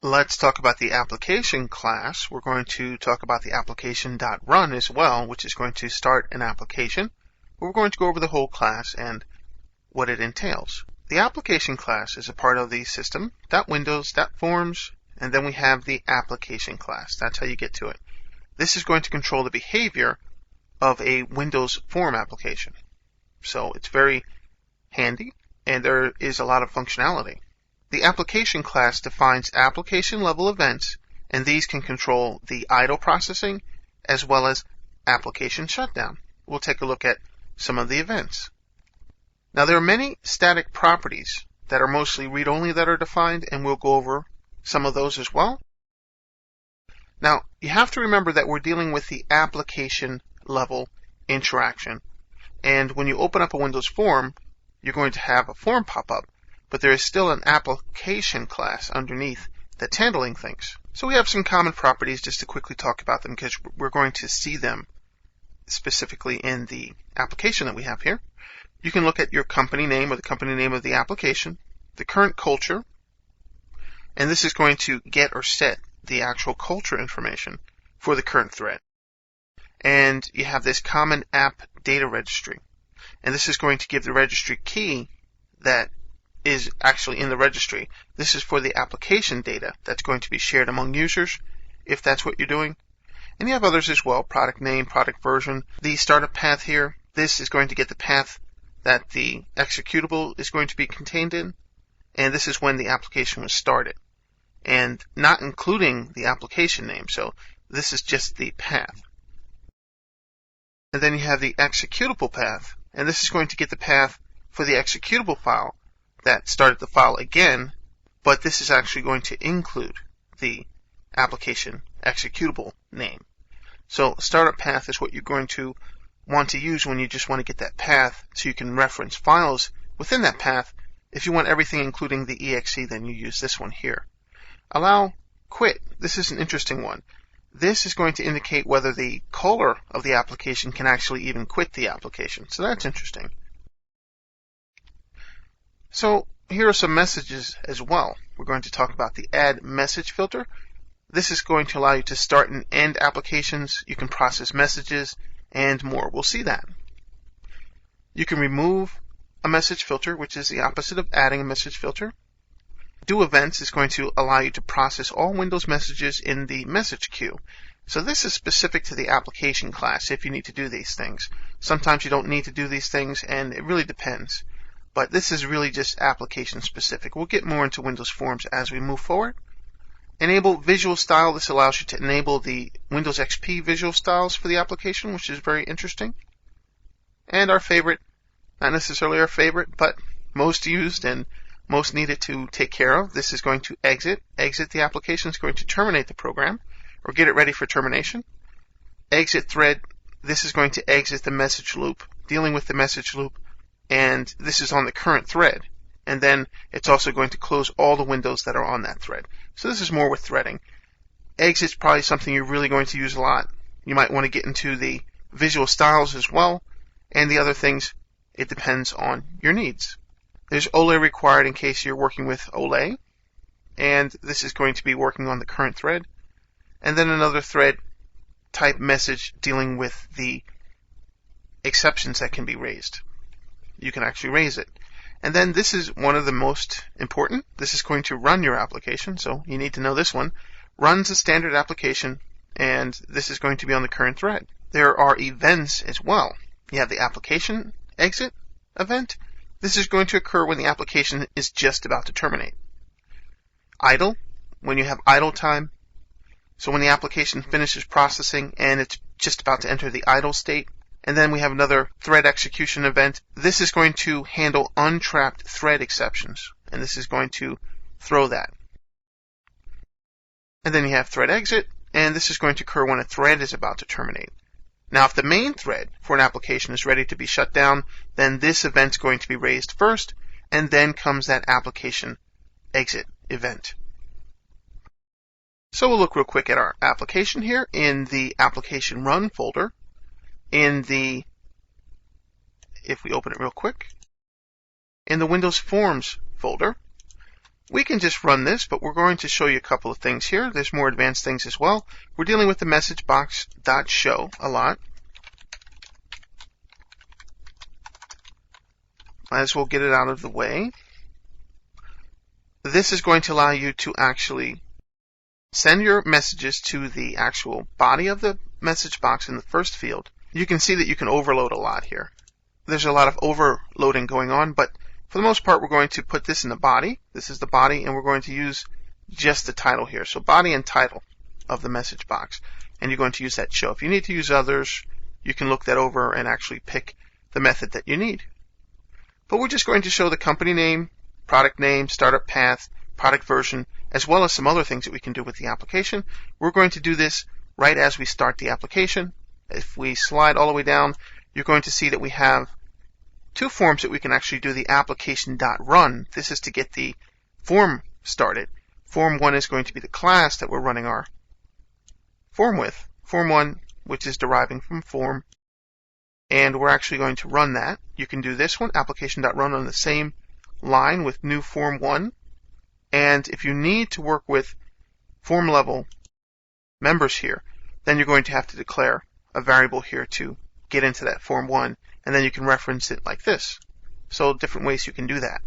Let's talk about the application class. We're going to talk about the application.run as well, which is going to start an application. We're going to go over the whole class and what it entails. The application class is a part of the system, .windows, .forms, and then we have the application class. That's how you get to it. This is going to control the behavior of a Windows form application. So it's very handy, and there is a lot of functionality. The application class defines application-level events, and these can control the idle processing as well as application shutdown. We'll take a look at some of the events. Now, there are many static properties that are mostly read-only that are defined, and we'll go over some of those as well. Now, you have to remember that we're dealing with the application-level interaction. And when you open up a Windows form, you're going to have a form pop up, but there is still an application class underneath that's handling things. So we have some common properties just to quickly talk about them because we're going to see them specifically in the application that we have here. You can look at your company name or the company name of the application, the current culture, and this is going to get or set the actual culture information for the current thread. And you have this common app data registry, and this is going to give the registry key that is actually in the registry. This is for the application data that's going to be shared among users, if that's what you're doing. And you have others as well, product name, product version. The startup path here, this is going to get the path that the executable is going to be contained in, and this is when the application was started, and not including the application name, so this is just the path. And then you have the executable path, and this is going to get the path for the executable file that started the file again, but this is actually going to include the application executable name. So startup path is what you're going to want to use when you just want to get that path so you can reference files within that path. If you want everything including the exe, then you use this one here. Allow quit. This is an interesting one. This is going to indicate whether the caller of the application can actually even quit the application. So that's interesting. So here are some messages as well. We're going to talk about the add message filter. This is going to allow you to start and end applications. You can process messages and more. We'll see that. You can remove a message filter, which is the opposite of adding a message filter. Do events is going to allow you to process all Windows messages in the message queue. So this is specific to the application class if you need to do these things. Sometimes you don't need to do these things, and it really depends. But this is really just application specific. We'll get more into Windows Forms as we move forward. Enable visual style. This allows you to enable the Windows XP visual styles for the application, which is very interesting. And our favorite, not necessarily our favorite, but most used and most needed to take care of. This is going to exit. Exit the application is going to terminate the program or get it ready for termination. Exit thread. This is going to exit the message loop, dealing with the message loop, and this is on the current thread. And then it's also going to close all the windows that are on that thread. So this is more with threading. Exit's probably something you're really going to use a lot. You might want to get into the visual styles as well, and the other things, it depends on your needs. There's OLE required in case you're working with OLE, and this is going to be working on the current thread. And then another thread type message dealing with the exceptions that can be raised. You can actually raise it. And then this is one of the most important. This is going to run your application, so you need to know this one. Runs a standard application, and this is going to be on the current thread. There are events as well. You have the application exit event. This is going to occur when the application is just about to terminate. Idle, when you have idle time. So when the application finishes processing and it's just about to enter the idle state. And then we have another thread execution event. This is going to handle untrapped thread exceptions, and this is going to throw that. And then you have thread exit, and this is going to occur when a thread is about to terminate. Now, if the main thread for an application is ready to be shut down, then this event's going to be raised first, and then comes that application exit event. So we'll look real quick at our application here in the application run folder. If we open it real quick, in the Windows Forms folder, We can just run this, but we're going to show you a couple of things here. There's more advanced things as well. We're dealing with the message box.show a lot. Might as well get it out of the way. This is going to allow you to actually send your messages to the actual body of the message box in the first field. You can see that you can overload a lot here. There's a lot of overloading going on, but for the most part, we're going to put this in the body. This is the body, and we're going to use just the title here. So body and title of the message box. And you're going to use that show. If you need to use others, you can look that over and actually pick the method that you need. But we're just going to show the company name, product name, startup path, product version, as well as some other things that we can do with the application. We're going to do this right as we start the application. If we slide all the way down, you're going to see that we have two forms that we can actually do the application.run. This is to get the form started. Form 1 is going to be the class that we're running our form with. Form 1, which is deriving from form. And we're actually going to run that. You can do this one, application.run, on the same line with new form 1. And if you need to work with form level members here, then you're going to have to declare a variable here to get into that form 1, and then you can reference it like this. So different ways you can do that.